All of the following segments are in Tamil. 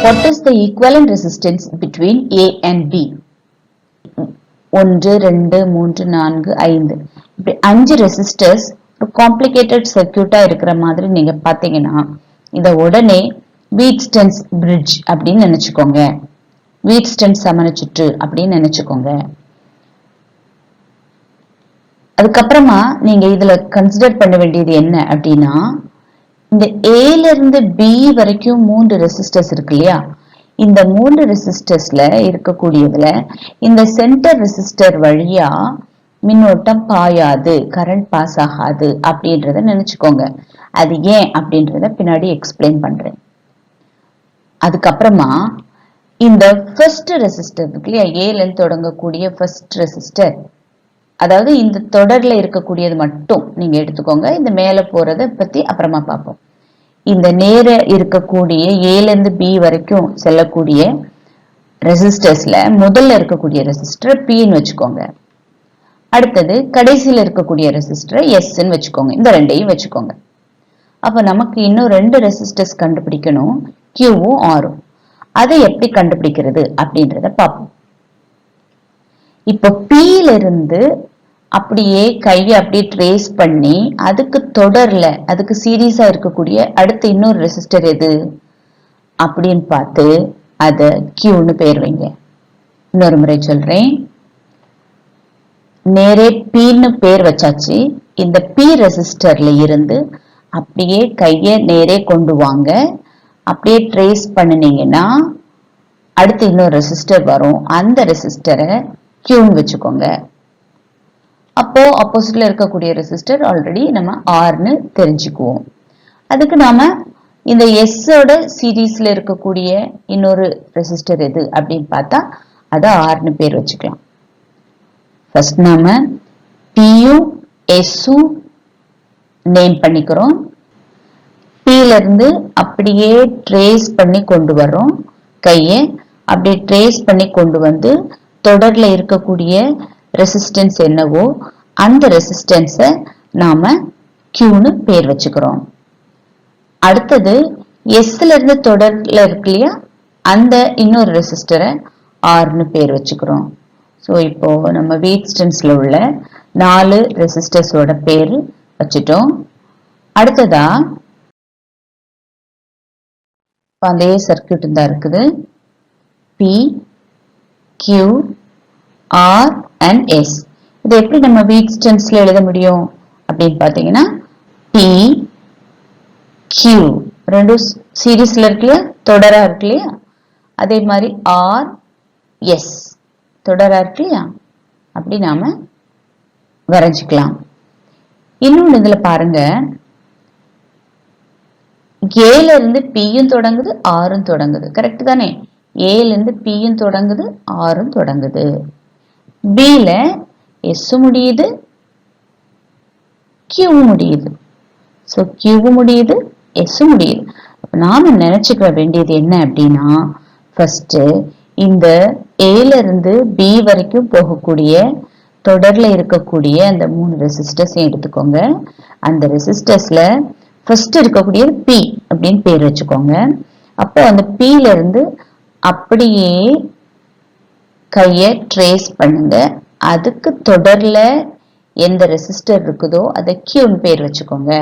What is the equivalent resistance between A and B? 1, 2, 3, 4, 5 இப்படி 5 ரெசிஸ்டர்ஸ் ஒரு காம்ப்ளிகேட்டட் சர்க்யூட்டா இருக்கிற மாதிரி நீங்க பாத்தீங்கன்னா இத உடனே வீட்ஸ்டன்ஸ் பிரிட்ஜ் அப்படின்னு நினைச்சுக்கோங்க. வீட்ஸ்டன்ஸ் சமணச்சுற்று அப்படின்னு நினைச்சுக்கோங்க. அதுக்கப்புறமா நீங்க இதுல கன்சிடர் பண்ண வேண்டியது என்ன அப்படின்னா, இந்த ஏல இருந்து பி வரைக்கும் 3 ரெசிஸ்டர்ஸ் இருக்கு இல்லையா, இந்த 3 ரெசிஸ்டர்ஸ்ல இருக்கக்கூடியதுல இந்த சென்டர் ரெசிஸ்டர் வழியா மின்னோட்டம் பாயாது, கரண்ட் பாஸ் ஆகாது அப்படின்றத நினைச்சுக்கோங்க. அது ஏன் அப்படின்றத பின்னாடி எக்ஸ்பிளைன் பண்றேன். அதுக்கப்புறமா இந்த ஃபர்ஸ்ட் ரெசிஸ்டர் இருக்கு இல்லையா, ஏல இருந்து தொடங்கக்கூடிய ஃபர்ஸ்ட் ரெசிஸ்டர், அதாவது இந்த தொடர்ல இருக்கக்கூடியது மட்டும் நீங்க எடுத்துக்கோங்க. இந்த மேல போறத பத்தி அப்புறமா பார்ப்போம். இந்த நேர இருக்கக்கூடிய ஏல இருந்து பி வரைக்கும் செல்லக்கூடிய ரெசிஸ்டர்ஸ்ல முதல்ல இருக்கக்கூடிய ரெசிஸ்டர் பின்னு வச்சுக்கோங்க. அடுத்தது கடைசியில இருக்கக்கூடிய ரெசிஸ்டர் எஸ்ன்னு வச்சுக்கோங்க. இந்த ரெண்டையும் வச்சுக்கோங்க. அப்ப நமக்கு இன்னும் 2 ரெசிஸ்டர்ஸ் கண்டுபிடிக்கணும், கியூவும் ஆரும். அதை எப்படி கண்டுபிடிக்கிறது அப்படின்றத பார்ப்போம். இப்போ பில இருந்து அப்படியே கையை அப்படியே ட்ரேஸ் பண்ணி அதுக்கு தொடர்ல அதுக்கு சீரீஸா இருக்கக்கூடிய அடுத்த இன்னொரு ரெசிஸ்டர் எது அப்படின்னு பார்த்து அத கியூன்னு பேர் வைங்க. இன்னொரு முறை சொல்றேன். நேரே பின்னு பேர் வச்சாச்சு. இந்த பி ரெசிஸ்டர்ல இருந்து அப்படியே கைய நேரே கொண்டு வாங்க. அப்படியே ட்ரேஸ் பண்ணினீங்கன்னா அடுத்து இன்னொரு ரெசிஸ்டர் வரும். அந்த ரெசிஸ்டரை கியூன்னு வச்சுக்கோங்க. அப்போ ஆப்போசிட்ல இருக்கக்கூடிய ரெசிஸ்டர் ஆல்ரெடி நம்ம ஆர்னு தெரிஞ்சுக்குவோம். அதுக்கு நாம இந்த எஸ்ஸோட சீரீஸ்ல இருக்கக்கூடிய இன்னொரு ரெசிஸ்டர் எது அப்படின்னு பார்த்தா அதை ஆர்னு பேர் வச்சுக்கலாம். ஃபர்ஸ்ட் நாம பியும் எஸ்ஸும் நேம் பண்ணிக்கிறோம். பில இருந்து அப்படியே ட்ரேஸ் பண்ணி கொண்டு வர்றோம். கையை அப்படியே ட்ரேஸ் பண்ணி கொண்டு வந்து தொடர்ல இருக்கக்கூடிய ரெசிஸ்டன்ஸ் என்னவோ அந்த ரெசிஸ்டன்ஸை நாம கியூன்னு பேர் வச்சுக்கிறோம். அடுத்தது எஸ்ல இருந்து தொடர்ல இருக்கு இல்லையா, அந்த இன்னொரு ரெசிஸ்டரை ஆர்னு பேர் வச்சுக்கிறோம். ஸோ இப்போ நம்ம வீட்ஸ்டன்ஸ்ல உள்ள 4 ரெசிஸ்டர்ஸோட பேர் வச்சுட்டோம். அடுத்ததா அதே சர்க்யூட் தான் இருக்குது. P, Q, R and S. இது எப்படி நம்ம வீட்ஸ்டன்ஸ்ல எழுத முடியும் அப்படின்னு பாத்தீங்கன்னா, பி கியூ ரெண்டும் சீரீஸ்ல இருக்கு இல்லையா, தொடரா இருக்கு இல்லையா, அதே மாதிரி ஆர் எஸ் தொடரா இருக்கு இல்லையா, அப்படி நாம வரைஞ்சிக்கலாம். இன்னொன்னு இதுல பாருங்க, ஏல இருந்து பியும் தொடங்குது ஆரும் தொடங்குது. கரெக்ட் தானே? ஏல இருந்து பியும் தொடங்குது ஆரும் தொடங்குது. பில எஸ் முடியுது, கியூ முடியுது. சோ கியூ முடியுது, எஸ் முடியுது. அப்ப நாம நினைச்சுக்க வேண்டியது என்ன அப்படின்னா, ஃபர்ஸ்ட் இந்த ஏல இருந்து பி வரைக்கும் போகக்கூடிய தொடர்ல இருக்கக்கூடிய அந்த 3 ரெசிஸ்டர்ஸ் எடுத்துக்கோங்க. அந்த ரெசிஸ்டர்ஸ்ல ஃபர்ஸ்ட் இருக்கக்கூடிய பி அப்படின்னு பேர் வச்சுக்கோங்க. அப்போ அந்த பில இருந்து அப்படியே கையை ட்ரேஸ் பண்ணுங்க. அதுக்கு தொடர்ல எந்த ரெசிஸ்டர் இருக்குதோ அதை கியூன்னு பேர் வச்சுக்கோங்க.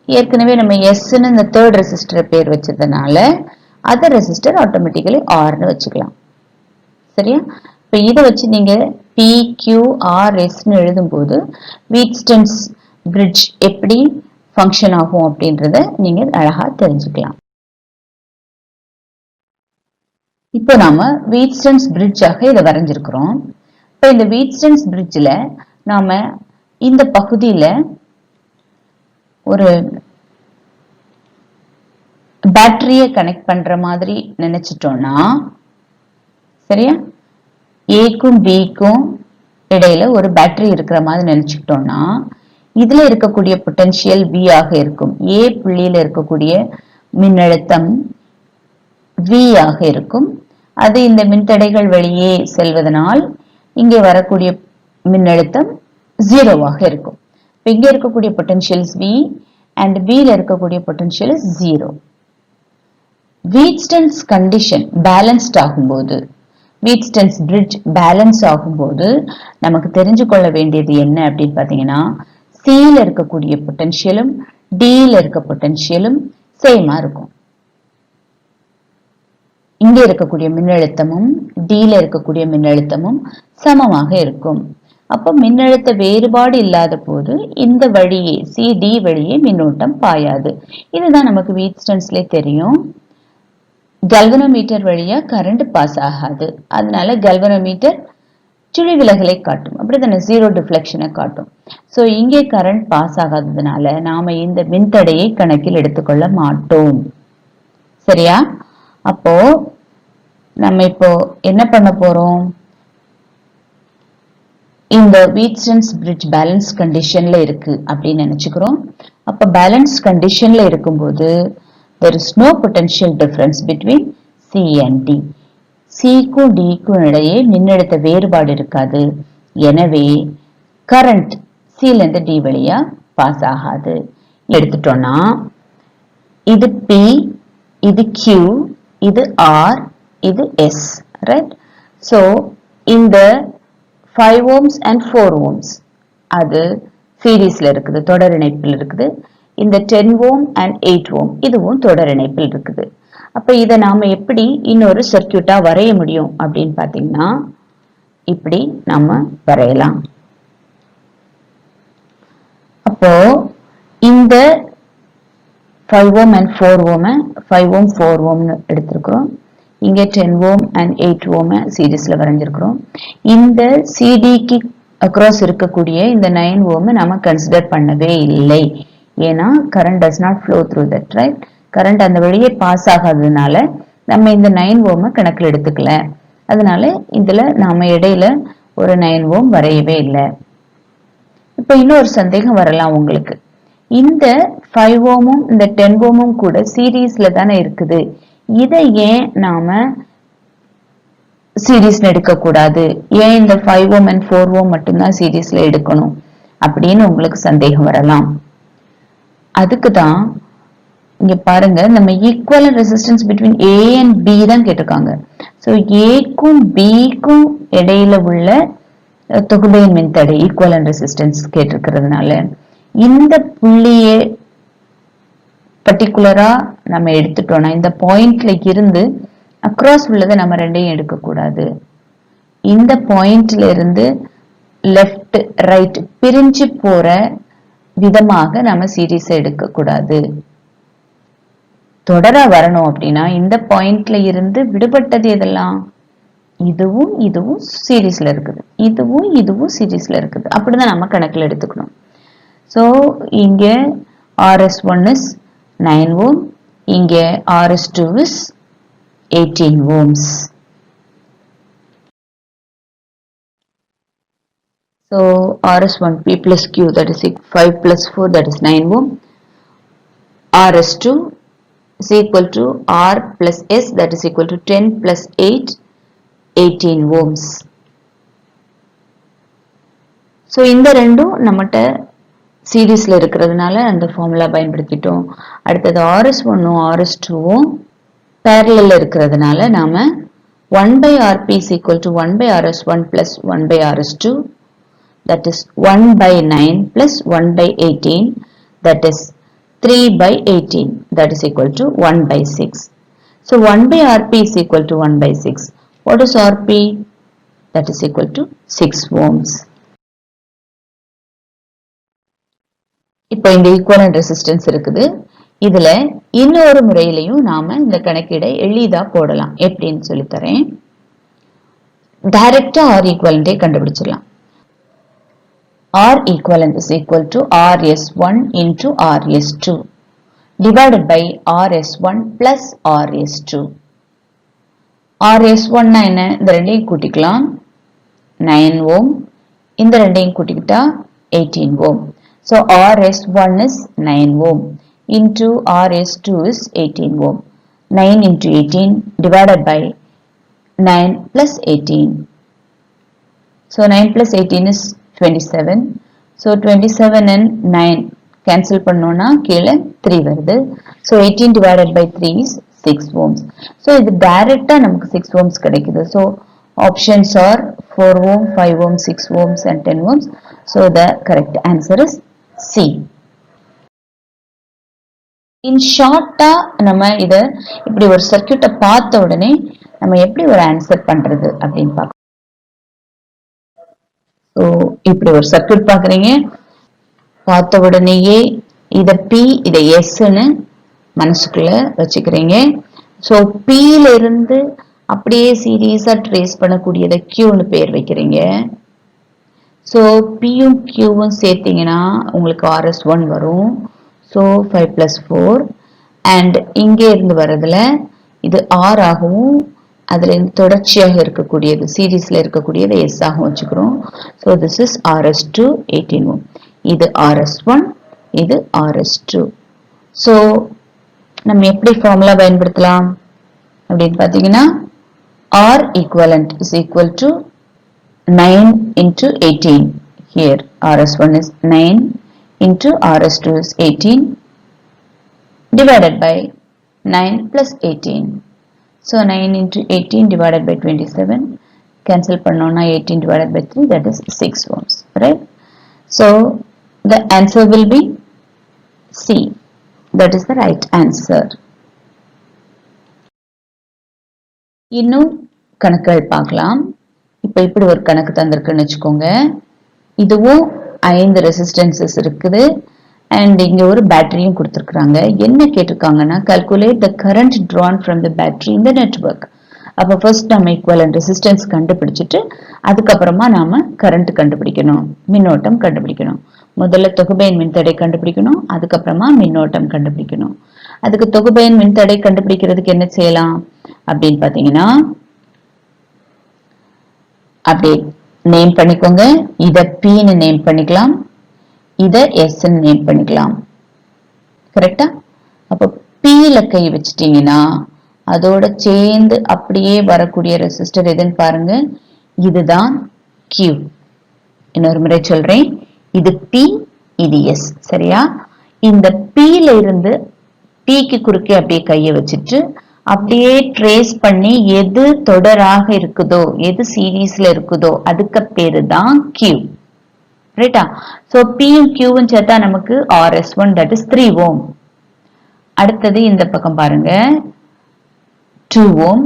ஏற்கனவே நம்ம எஸ்ன்னு இந்த தேர்ட் ரெசிஸ்டர் பேர் வச்சதுனால அந்த ரெசிஸ்டர் ஆட்டோமேட்டிக்கலி ஆர்னு வச்சுக்கலாம். சரியா? இப்ப இதை வச்சு நீங்க பி கியூ ஆர் எஸ்ன்னு எழுதும்போது வீட்ஸ்டன்ஸ் பிரிட்ஜ் எப்படி ஃபங்க்ஷன் ஆகும் அப்படின்றத நீங்க அழகா தெரிஞ்சுக்கலாம். இப்போ நாம வீட்ஸ்டன்ஸ் பிரிட்ஜாக இதை வரைஞ்சிருக்கிறோம். இப்போ இந்த வீட்ஸ்டன்ஸ் பிரிட்ஜ்ல நாம இந்த பகுதியில ஒரு பேட்டரிய கனெக்ட் பண்ற மாதிரி நினைச்சிட்டோம்னா, சரியா, ஏக்கும் பிக்கும் இடையில ஒரு பேட்டரி இருக்கிற மாதிரி நினைச்சுக்கிட்டோம்னா இதுல இருக்கக்கூடிய பொட்டன்ஷியல் V ஆக இருக்கும். ஏ புள்ளியில இருக்கக்கூடிய மின்னழுத்தம் V ஆக இருக்கும். அது இந்த மின்தடைகள் வழியே செல்வதனால் இங்கே வரக்கூடிய மின்னழுத்தம் 0 ஆக இருக்கும். இங்க இருக்கக்கூடிய பொட்டன்ஷியல் V and B ல இருக்கக்கூடிய பொட்டன்ஷியல் 0. வீட்ஸ்டன்ஸ் கண்டிஷன் பேலன்ஸ்ட் ஆகும்போது, வீட்ஸ்டன்ஸ் பிரிட்ஜ் பேலன்ஸ் ஆகும்போது நமக்கு தெரிஞ்சு கொள்ள வேண்டியது என்ன அப்படின்னு பாத்தீங்கன்னா, Cல இருக்கக்கூடிய பொட்டன்ஷியலும் Dல இருக்க பொட்டன்ஷியலும் சேமா இருக்கும். இங்க இருக்கக்கூடிய மின்னழுத்தமும் Dல இருக்கக்கூடிய மின்னழுத்தமும் சமமாக இருக்கும். அப்போ மின்னழுத்த வேறுபாடு இல்லாத போது இந்த வழியே CD வழியே மின்னோட்டம் பாயாது. இதுதான் நமக்கு வீட்ஸ்டன்ஸ்ல தெரியும். கல்வனோமீட்டர் வழியா கரண்ட் பாஸ் ஆகாது. அதனால கல்வனோமீட்டர் சுழி விலகலை காட்டும். அப்படிதானே, ஜீரோ டிஃப்ளெக்ஷனை காட்டும். சோ இங்கே கரண்ட் பாஸ் ஆகாததுனால நாம இந்த மின்தடையை கணக்கில் எடுத்துக்கொள்ள மாட்டோம். சரியா? அப்போ நம்ம இப்போ என்ன பண்ண போறோம்? இந்த வீட்ஸ்டன்ஸ் பிரிட்ஜ் பேலன்ஸ் கண்டிஷன்ல இருக்கு அப்படின்னு நினைச்சுக்கிறோம். அப்ப பேலன்ஸ் கண்டிஷன்ல இருக்கும்போது there is no potential difference between C and D. Cக்கும் Dக்கும் இடையே மின்னழுத்த வேறுபாடு இருக்காது. எனவே கரண்ட் Cல இருந்து D வழியா பாஸ் ஆகாது. எடுத்துட்டோம்னா இது P, இது Q, இது R, இது S, right? So இந்த 5 ohms and 4 ohms அது சீரிஸ்ல இருக்குது, தொடர் இணைப்பில் இருக்குது. இந்த 10 ohm and 8 ohm இதுவும் தொடர் இணைப்பில் இருக்குது. அப்ப இத நாம எப்படி இன்னொரு சர்க்யூட்டா வரைய முடியும் அப்படின்னு பாத்தீங்கன்னா, இப்படி நாம வரையலாம். அப்போ இந்த 5 ohm and 4 ohm 5 ohm 4 ohm எடுத்திருக்கிறோம். இங்க 10 ohm and 8 ohm சீரிஸ்ல வரைஞ்சிருக்கிறோம். இந்த CDக்கு அக்ராஸ் இருக்கக்கூடிய இந்த 9 ohm நாம கன்சிடர் பண்ணவே இல்லை. ஏன்னா current does not flow through that, right? current அந்த வழியே பாஸ் ஆகாததுனால நம்ம இந்த 9 ohm கணக்கில் எடுத்துக்கல. அதனால இதுல நாம இடையில ஒரு 9 ohm வரையவே இல்லை. இப்ப இன்னொரு சந்தேகம் வரலாம் உங்களுக்கு. இந்த 5 ohm இந்த 10 ohm கூட சீரிஸ்ல தானே இருக்குது. இதை ஏன் நாம சீரிஸ்ல எடுக்க கூடாது? ஏன் இந்த 5 ohm and 4 ohm மட்டும்தான் சீரிஸ்ல எடுக்கணும் அப்படின்னு உங்களுக்கு சந்தேகம் வரலாம். அதுக்குதான் இங்க பாருங்க, நம்ம equivalent resistance between A and B தான் கேட்டிருக்காங்க. சோ Aக்கும் Bக்கும் இடையில உள்ள தொகுதியின் மின்தடை ஈக்குவலன்ட் ரெசிஸ்டன்ஸ் கேட்டிருக்கிறதுனால இந்த புள்ளியை பர்டிகுலரா நம்ம எடுத்துட்டோம்னா இந்த பாயிண்ட்ல இருந்து அக்ராஸ் உள்ளதை நம்ம ரெண்டையும் எடுக்க கூடாது. இந்த பாயிண்ட்ல இருந்து லெஃப்ட் ரைட் பிரிஞ்சு போற விதமாக நம்ம சீரிஸ் எடுக்க கூடாது. தொடரா வரணும் அப்படின்னா இந்த பாயிண்ட்ல இருந்து விடுபட்டது எதெல்லாம்? இதுவும் இதுவும் சீரிஸ்ல இருக்குது, இதுவும் இதுவும் சீரிஸ்ல இருக்குது. அப்படிதான் நம்ம கணக்குல எடுத்துக்கணும். சோ இங்க RS1 is 9 ohm, இங்க RS2 is 18 ohms. So RS1 P plus Q, that is 5 plus 4, that is 9 ohm. RS2 is equal to R plus S, that is equal to 10 plus 8, 18 ohms. So இந்த ரெண்டும் நம்மட்ட சீரிஸ்ல இருக்கிறதுனால அந்த ஃபார்முலா பயன்படுத்திட்டோம். அடுத்தது RS1ம் RS2ம் parallel இருக்கிறதுனால நாம 1 by Rp is equal to 1 by RS1 plus 1 by RS2, that is 1 by 9 plus 1 by 18, that is 3 by 18, that is equal to 1 by 6. So 1 by Rp is equal to 1 by 6. What is Rp? That is equal to 6 ohms. இப்போ இந்த ஈக்குவலன்ட் ரெசிஸ்டன்ஸ் இருக்குது. இதுல இன்னொரு முறையிலையும் நாம இந்த கணக்கீடை எளிதா போடலாம். எப்படின்னு சொல்லித்தரேன். டைரக்டா R ஈக்குவலண்டை கண்டுபிடிச்சிடலாம். R equivalent is equal to RS1 into RS2 divided by RS1 plus RS2. RS1 னா என்ன? இந்த ரெண்டையும் கூட்டிக்கலாம். 9 ohm. இந்த ரெண்டையும் கூட்டிக்கிட்டா 18 ohm. So RS1 is 9 ohm into RS2 is 18 ohm. 9 into 18 divided by 9 plus 18. So 9 plus 18 is 27. So 27 and 9 cancel பண்ணோம்னா கீழே 3 வருது. So 18 divided by 3 is 6 ohms. So இது டைரக்டா நமக்கு 6 ohms கிடைக்குது. So options are 4 ohm, 5 ohm, 6 ohms and 10 ohms. So the correct answer is C. In short நம்ம இத இப்படி ஒரு சர்க்யூட்டை பார்த்த உடனே நம்ம எப்படி ஒரு ஆன்சர் பண்றது அப்படின்னு பார்க்கலாம். ஸோ இப்படி ஒரு சர்க்யூட் பாக்குறீங்க, பார்த்த உடனேயே இத P இத Sன்னு மனசுக்குள்ள வச்சுக்கிறீங்க. ஸோ Pல இருந்து அப்படியே சீரீஸா ட்ரேஸ் பண்ணக்கூடியத Qன்னு பேர் வைக்கிறீங்க. ஸோ Pயும் Qவும் சேர்த்தீங்கன்னா உங்களுக்கு RS1 வரும். ஸோ 5 + 4 அண்ட் இங்கே இருந்து வர்றதுல இது R ஆகவும் அதுல தொடர்ச்சியாக இருக்கக்கூடியது சீரீஸ்ல இருக்கக்கூடியது S ஆகவும் வச்சுக்கிறோம். So this is RS2 18 ohm. இது RS1, இது RS2. ஸோ நம்ம எப்படி ஃபார்முலா பயன்படுத்தலாம் அப்படின்னு பார்த்தீங்கன்னா R equivalent is equal to 9 into 18. Here RS1 is 9 into RS2 is 18 divided by 9 plus 18. So 9 into 18 divided by 27. Cancel pannona 18 divided by 3, that is 6 ohms. Right? So the answer will be C. That is the right answer. இன்னும் கணக்குகள் பார்க்கலாம். இப்போ இப்படி ஒரு கணக்கு தந்திருக்குன்னு வச்சுக்கோங்க. இதுவும் 5 ரெசிஸ்டன்சஸ் இருக்குது அண்ட் இங்க ஒரு பேட்டரியும் கொடுத்திருக்காங்க. என்ன கேட்டிருக்காங்கன்னா calculate the current drawn from the battery in the network. அப்ப ஃபர்ஸ்ட் நம்ம ஈக்குவலன்ட் ரெசிஸ்டன்ஸ் கண்டுபிடிச்சிட்டு அதுக்கப்புறமா நாம கரண்ட் கண்டுபிடிக்கணும், மின்னோட்டம் கண்டுபிடிக்கணும். முதல்ல தொகுபயன் மின்தடை கண்டுபிடிக்கணும், அதுக்கப்புறமா மின்னோட்டம் கண்டுபிடிக்கணும். அதுக்கு தொகுபயன் மின்தடை கண்டுபிடிக்கிறதுக்கு என்ன செய்யலாம் அப்படின்னு பாத்தீங்கன்னா அப்படியே நேம் பண்ணிக்கோங்க. இத Pன்னு நேம் பண்ணிக்கலாம், இத Sன்னு நேம் பண்ணிக்கலாம். கரெக்டா? அப்ப Pல கை வச்சிட்டீங்கன்னா அதோட சேர்ந்து அப்படியே வரக்கூடிய ரெசிஸ்டர் எதுன்னு பாருங்க. இதுதான் Q. இன்னொரு முறை சொல்றேன், இது P, இது S. சரியா? இந்த Pல இருந்து Pக்கு குறுக்கே அப்படியே கையை வச்சிட்டு அப்படியே ட்ரேஸ் பண்ணி எது தொடராக இருக்குதோ, எது சீரீஸ்ல இருக்குதோ அதுக்கு பேரு தான் Q. ரைட்டா? சோ Pயும் Qவும் சேர்த்தா நமக்கு RS1, that is 3 ohm. அடுத்தது இந்த பக்கம் பாருங்க 2 ohm.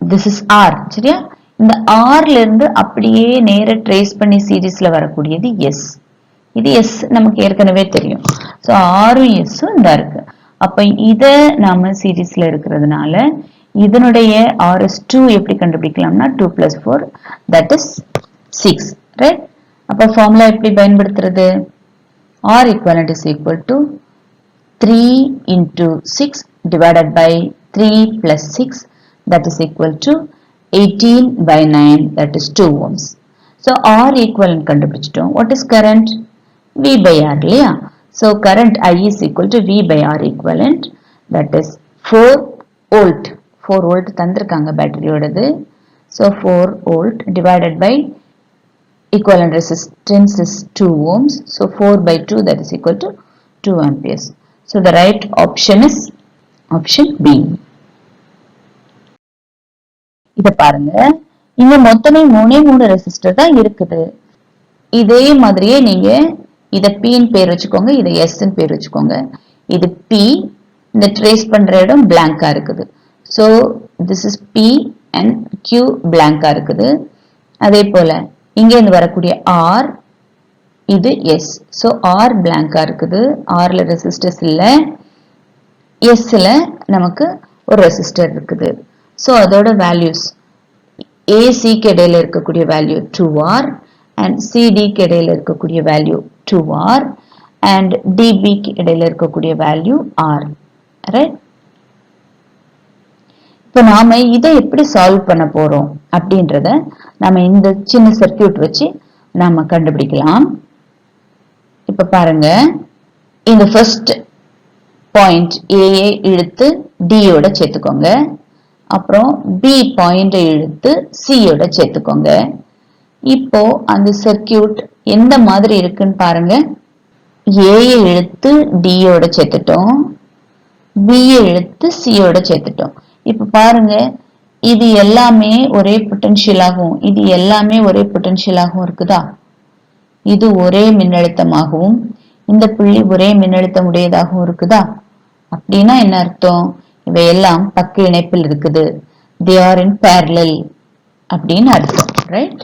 This is R. சரியா? இந்த Rல இருந்து அப்படியே நேர ட்ரேஸ் பண்ணி சீரீஸ்ல வரக்கூடியது S. இது S நமக்கு ஏற்கனவே தெரியும். சோ Rயும் Sயும் இந்த இருக்கு. அப்ப இத நாம சீரீஸ்ல இருக்கிறதுனால இதனுடைய RS2 எப்படி கண்டுபிடிக்கலாம்னா 2 + 4, that is 6. Right? அப்ப ஃபார்முலா எப்படி பயன்படுத்துறது? R equivalent is equal to 3 into 6 divided by 3 plus 6, that is equal to 18 by 9, that is 2 ohms. So R equivalent கண்டுபிடிச்சிட்டோம். What is current? V by R இல்லையா? So current I is equal to V by R equivalent, that is 4 volt. 4 volt தந்திருக்காங்க பேட்டரியோடது. So 4 volt divided by equivalent resistance is 2 ohms. So 4 by 2, that is equal to 2 amperes. So the right option is option B. இத பாருங்க, இங்க மொத்தமே 3 ரெசிஸ்டர் தான் இருக்குது. இதே மாதிரியே நீங்க இத Pன்னு பேர் வச்சுக்கோங்க, இத Sன்னு பேர் வச்சுக்கோங்க. இது P, இந்த ட்ரேஸ் பண்ற இடம் blank-ஆ இருக்குது. So this is P and Q blank-ஆ இருக்குது. அதே போல இங்க இருந்து வரக்கூடிய R, இது S. So R blank-ஆ இருக்குது. Rல ரெசிஸ்டர்ஸ் இல்ல, Sல நமக்கு ஒரு ரெசிஸ்டர் இருக்குது. So அதோட வேல்யூஸ் AC-க்கு இடையில இருக்கக்கூடிய வேல்யூ 2R and CD-க்கு இடையில இருக்கக்கூடிய வேல்யூ 2R and DB-க்கு இடையில இருக்கக்கூடிய வேல்யூ R. ரைட்? இப்போ நாம இதை எப்படி சால்வ் பண்ண போறோம் அப்படின்றத நாம இந்த சின்ன சர்க்யூட் வச்சு நாம கண்டுபிடிக்கலாம். இப்ப பாருங்க, இந்த ஃபர்ஸ்ட் பாயிண்ட் A இழுத்து D யோட சேர்த்துக்கோங்க. அப்புறம் B பாயிண்ட் இழுத்து C யோட சேர்த்துக்கோங்க. இப்போ அந்த சர்க்யூட் எந்த மாதிரி இருக்குன்னு பாருங்க. A இழுத்து D யோட சேர்த்துட்டோம். B எடுத்து C யோட சேர்த்துட்டோம். இப்ப பாருங்க இது எல்லாமே ஒரே பொட்டன்ஷியலாகவும் இது எல்லாமே ஒரே பொட்டன்ஷியலாகவும் இருக்குதா? இது ஒரே மின்னழுத்தமாகவும் இந்த புள்ளி ஒரே மின்னழுத்தம் உடையதாகவும் இருக்குதா? அப்படின்னா என்ன அர்த்தம்? இவையெல்லாம் பக்க இணைப்பில் இருக்குது. They are in parallel அப்படின்னு அர்த்தம், ரைட்?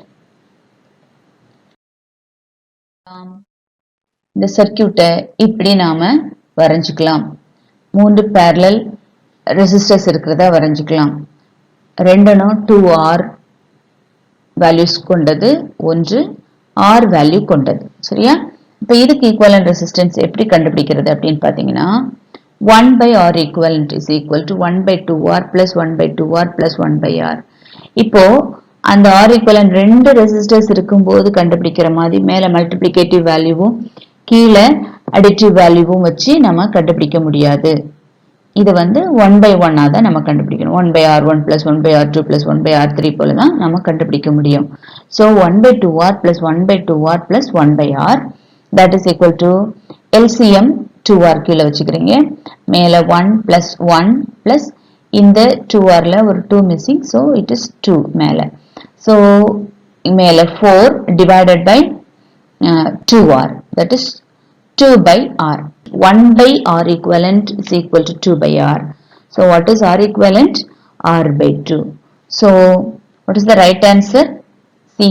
இந்த சர்க்கியூட்டை இப்படி நாம வரைஞ்சுக்கலாம். 3 parallel ரெசிஸ்டர்ஸ் இருக்கிறதா வரைஞ்சுக்கலாம். ரெண்டனும் 2R வேல்யூஸ் கொண்டது, ஒன்று R வேல்யூ கொண்டது. சரியா? இப்ப இதுக்கு ஈக்குவலன்ட் ரெசிஸ்டன்ஸ் எப்படி கண்டுபிடிக்கிறது அப்படின்னு பாத்தீங்கன்னா 1 by R equivalent is equal to 1 by 2R plus 1 by 2R plus 1 by R. இப்போ அந்த R equivalent ரெண்டு ரெசிஸ்டர்ஸ் இருக்கும்போது கண்டுபிடிக்கிற மாதிரி மேல மல்டிப்ளிகேட்டிவ் வேல்யூவும் கீழே அடிட்டிவ் வேல்யூவும் வச்சு நம்ம கண்டுபிடிக்க முடியாது. இது வந்து 1 by 1 தான் நம்ம கண்டுபிடிக்கணும். 1 by R1 plus 1 by R2 plus 1 by R3 போல தான் நம்ம கண்டுபிடிக்க முடியும். So 1 by 2R plus 1 by 2R plus 1 by R that is equal to LCM 2R கீழே வச்சுக்கிறீங்க. மேல 1 plus 1 plus இந்த 2Rல ஒரு 2 missing, so it is 2 மேல. So மேல 4 divided by 2R, that is 2 by R. 1 by R equivalent is equal to 2 by R. So what is R equivalent? R by 2. So what is the right answer? C.